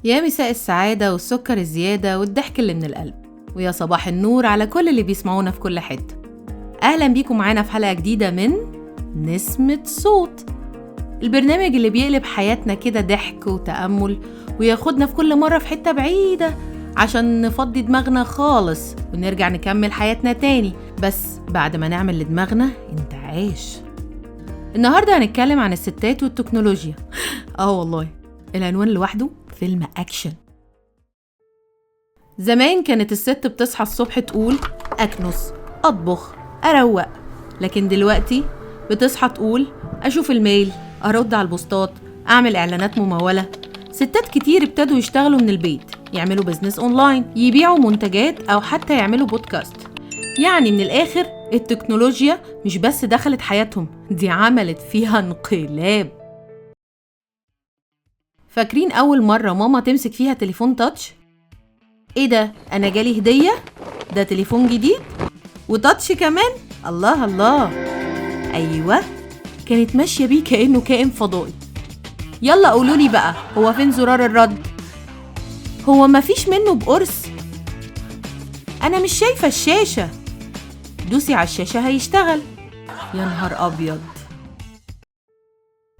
يا مساء السعادة والسكر الزيادة والضحك اللي من القلب، ويا صباح النور على كل اللي بيسمعونا في كل حتة. أهلا بيكم معانا في حلقة جديدة من نسمة صوت، البرنامج اللي بيقلب حياتنا كده ضحك وتأمل وياخدنا في كل مرة في حتة بعيدة عشان نفضي دماغنا خالص ونرجع نكمل حياتنا تاني، بس بعد ما نعمل لدماغنا انتعاش. النهاردة هنتكلم عن الستات والتكنولوجيا. والله العنوان لوحده فيلم أكشن. زمان كانت الست بتصحى الصبح تقول أكنس، أطبخ، أروق، لكن دلوقتي بتصحى تقول أشوف الميل، أرد على البوستات، أعمل إعلانات ممولة. ستات كتير ابتدوا يشتغلوا من البيت، يعملوا بزنس أونلاين، يبيعوا منتجات أو حتى يعملوا بودكاست. يعني من الآخر التكنولوجيا مش بس دخلت حياتهم، دي عملت فيها انقلاب. فاكرين أول مرة ماما تمسك فيها تليفون تاتش؟ إيه ده؟ أنا جالي هدية؟ ده تليفون جديد؟ وتاتش كمان؟ الله الله! أيوة، كانت ماشية بيه كأنه كائن فضائي. يلا قولولي بقى، هو فين زرار الرد؟ هو مفيش منه بقرص؟ أنا مش شايفة الشاشة. دوسي على الشاشة هيشتغل. يا نهار أبيض!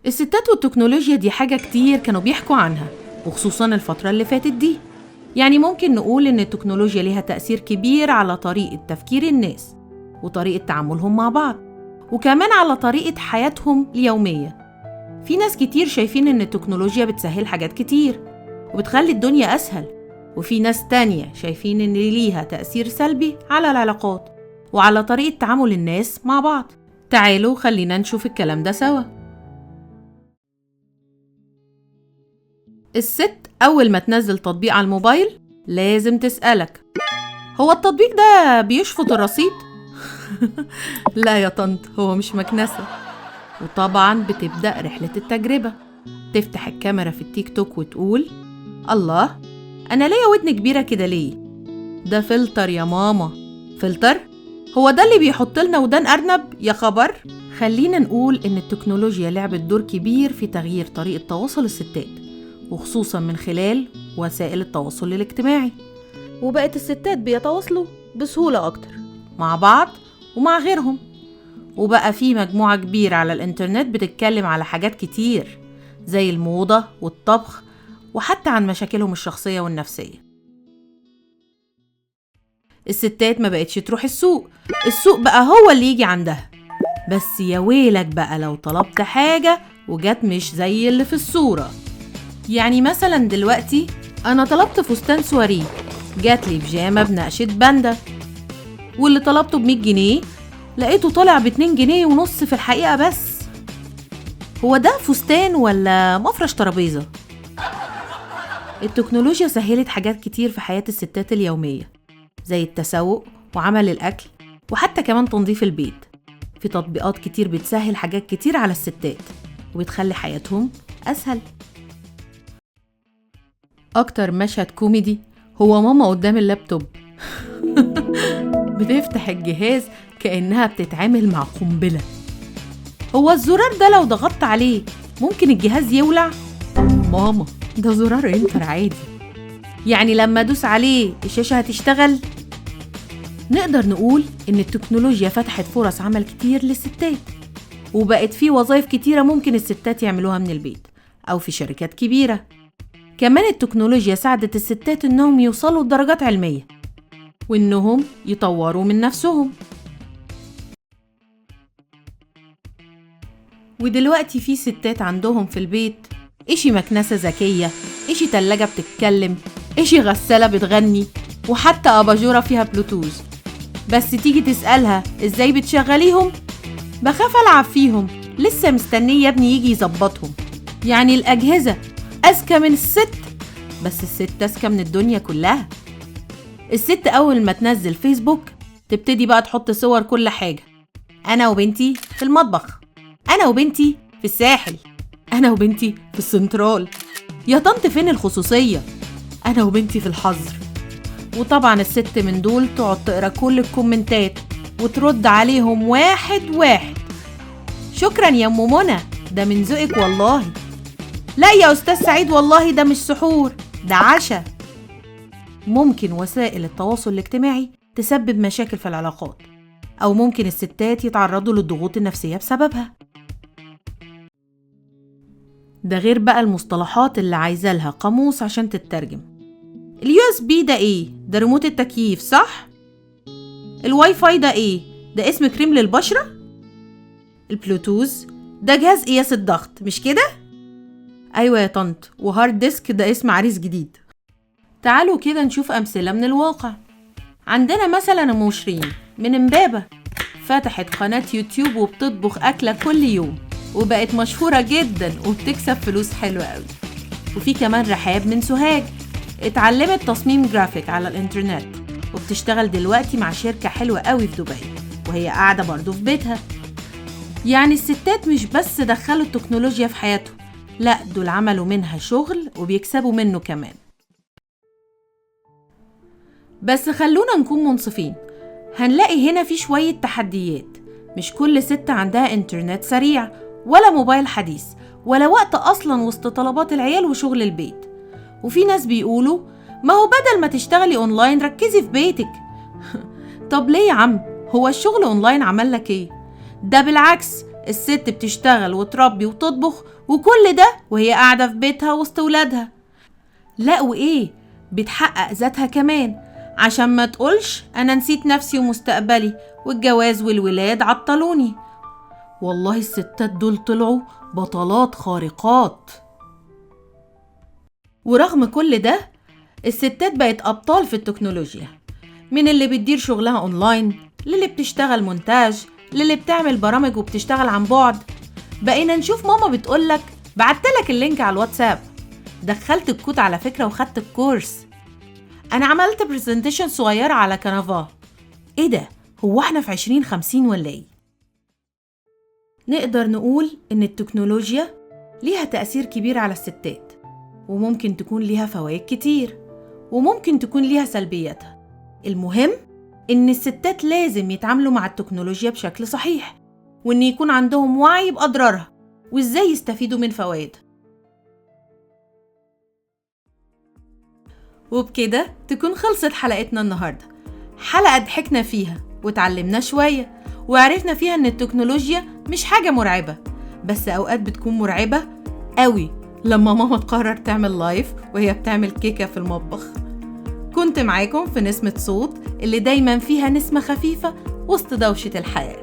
الستات والتكنولوجيا دي حاجة كتير كانوا بيحكوا عنها، وخصوصاً الفترة اللي فاتت دي. يعني ممكن نقول إن التكنولوجيا ليها تأثير كبير على طريقة تفكير الناس وطريقة تعاملهم مع بعض، وكمان على طريقة حياتهم اليومية. في ناس كتير شايفين إن التكنولوجيا بتسهل حاجات كتير وبتخلي الدنيا أسهل، وفي ناس تانية شايفين إن ليها تأثير سلبي على العلاقات وعلى طريقة تعامل الناس مع بعض. تعالوا خلينا نشوف الكلام ده سوا. الست أول ما تنزل تطبيق على الموبايل لازم تسألك، هو التطبيق ده بيشفط الرصيد؟ لا يا طنط، هو مش مكنسة. وطبعا بتبدأ رحلة التجربة، تفتح الكاميرا في التيك توك وتقول الله، أنا ليا ودن كبيرة كده ليه؟ ده فلتر يا ماما. فلتر؟ هو ده اللي بيحط لنا ودان أرنب يا خبر؟ خلينا نقول إن التكنولوجيا لعبت دور كبير في تغيير طريقة تواصل الستات، وخصوصاً من خلال وسائل التواصل الاجتماعي. وبقت الستات بيتواصلوا بسهولة أكتر مع بعض ومع غيرهم، وبقى في مجموعة كبيرة على الإنترنت بتتكلم على حاجات كتير زي الموضة والطبخ، وحتى عن مشاكلهم الشخصية والنفسية. الستات ما بقتش تروح السوق بقى هو اللي يجي عندها. بس يا ويلك بقى لو طلبت حاجة وجات مش زي اللي في الصورة. يعني مثلا دلوقتي أنا طلبت فستان سواريه، جات لي بيجامة بنقشة باندا، واللي طلبته ب100 جنيه لقيته طالع ب2 جنيه ونص في الحقيقة. بس هو ده فستان ولا مفرش ترابيزة؟ التكنولوجيا سهلت حاجات كتير في حياة الستات اليومية، زي التسوق وعمل الأكل وحتى كمان تنظيف البيت. في تطبيقات كتير بتسهل حاجات كتير على الستات وبتخلي حياتهم أسهل. أكتر مشهد كوميدي هو ماما قدام اللابتوب بتفتح الجهاز كأنها بتتعامل مع قنبلة. هو الزرار ده لو ضغطت عليه ممكن الجهاز يولع؟ ماما ده زرار انتر عادي، يعني لما ادوس عليه الشاشة هتشتغل؟ نقدر نقول إن التكنولوجيا فتحت فرص عمل كتير للستات، وبقت في وظائف كتيرة ممكن الستات يعملوها من البيت أو في شركات كبيرة. كمان التكنولوجيا ساعدت الستات إنهم يوصلوا لدرجات علمية وإنهم يطوروا من نفسهم. ودلوقتي في ستات عندهم في البيت إشي مكنسة ذكية، إشي تلاجة بتتكلم، إشي غسالة بتغني، وحتى أباجورة فيها بلوتوز. بس تيجي تسألها إزاي بتشغليهم؟ بخاف ألعب فيهم، لسه مستنية ابني يجي يظبطهم. يعني الأجهزة أذكى من الست، بس الست أذكى من الدنيا كلها. الست أول ما تنزل فيسبوك تبتدي بقى تحط صور كل حاجة، أنا وبنتي في المطبخ، أنا وبنتي في الساحل، أنا وبنتي في السنترال. يا طنط فين الخصوصية؟ أنا وبنتي في الحظر. وطبعا الست من دول تقعد تقرأ كل الكومنتات وترد عليهم واحد واحد. شكرا يا أم منى، ده من ذوقك والله. لا يا أستاذ سعيد والله ده مش سحور، ده عشا. ممكن وسائل التواصل الاجتماعي تسبب مشاكل في العلاقات، أو ممكن الستات يتعرضوا للضغوط النفسية بسببها. ده غير بقى المصطلحات اللي عايزة لها قاموس عشان تترجم. اليو اس بي ده ايه؟ ده ريموت التكييف صح؟ الواي فاي ده ايه؟ ده اسم كريم للبشرة؟ البلوتوز ده جهاز قياس الضغط مش كده؟ ايوه يا طنط. وهارد ديسك ده اسم عريس جديد. تعالوا كده نشوف أمثلة من الواقع. عندنا مثلا أم شيرين من امبابة، فتحت قناة يوتيوب وبتطبخ أكلة كل يوم، وبقت مشهورة جدا وبتكسب فلوس حلوة قوي. وفي كمان رحاب من سوهاج، اتعلمت تصميم جرافيك على الانترنت، وبتشتغل دلوقتي مع شركة حلوة قوي في دبي، وهي قاعدة برضو في بيتها. يعني الستات مش بس دخلوا التكنولوجيا في حياتهم، لا دول عملوا منها شغل وبيكسبوا منه كمان. بس خلونا نكون منصفين، هنلاقي هنا في شوية تحديات. مش كل ست عندها انترنت سريع ولا موبايل حديث ولا وقت أصلا وسط طلبات العيال وشغل البيت. وفي ناس بيقولوا ما هو بدل ما تشتغلي اونلاين ركزي في بيتك. طب ليه يا عم؟ هو الشغل اونلاين عمل لك ايه؟ ده بالعكس، الست بتشتغل وتربي وتطبخ وكل ده وهي قاعدة في بيتها وسط ولادها. لا وإيه؟ بتحقق ذاتها كمان، عشان ما تقولش أنا نسيت نفسي ومستقبلي والجواز والولاد عطلوني. والله الستات دول طلعوا بطلات خارقات. ورغم كل ده الستات بقت أبطال في التكنولوجيا، من اللي بتدير شغلها أونلاين للي بتشتغل مونتاج للي بتعمل برامج وبتشتغل عن بعد. بقينا نشوف ماما بتقولك بعتلك اللينك على الواتساب، دخلت الكود على فكرة وخدت الكورس، أنا عملت برزنتيشن صغيرة على كانفا. إيه ده؟ هو احنا في 2050 ولا إيه؟ نقدر نقول إن التكنولوجيا ليها تأثير كبير على الستات، وممكن تكون ليها فوائد كتير وممكن تكون ليها سلبياتها. المهم إن الستات لازم يتعاملوا مع التكنولوجيا بشكل صحيح، وإن يكون عندهم وعي بأضرارها وإزاي يستفيدوا من فوائدها. وبكده تكون خلصت حلقتنا النهاردة، حلقة ضحكنا فيها وتعلمنا شوية وعرفنا فيها إن التكنولوجيا مش حاجة مرعبة، بس أوقات بتكون مرعبة قوي لما ماما تقرر تعمل لايف وهي بتعمل كيكة في المطبخ. كنت معاكم في نسمة صوت اللي دايما فيها نسمة خفيفة وسط دوشة الحياة.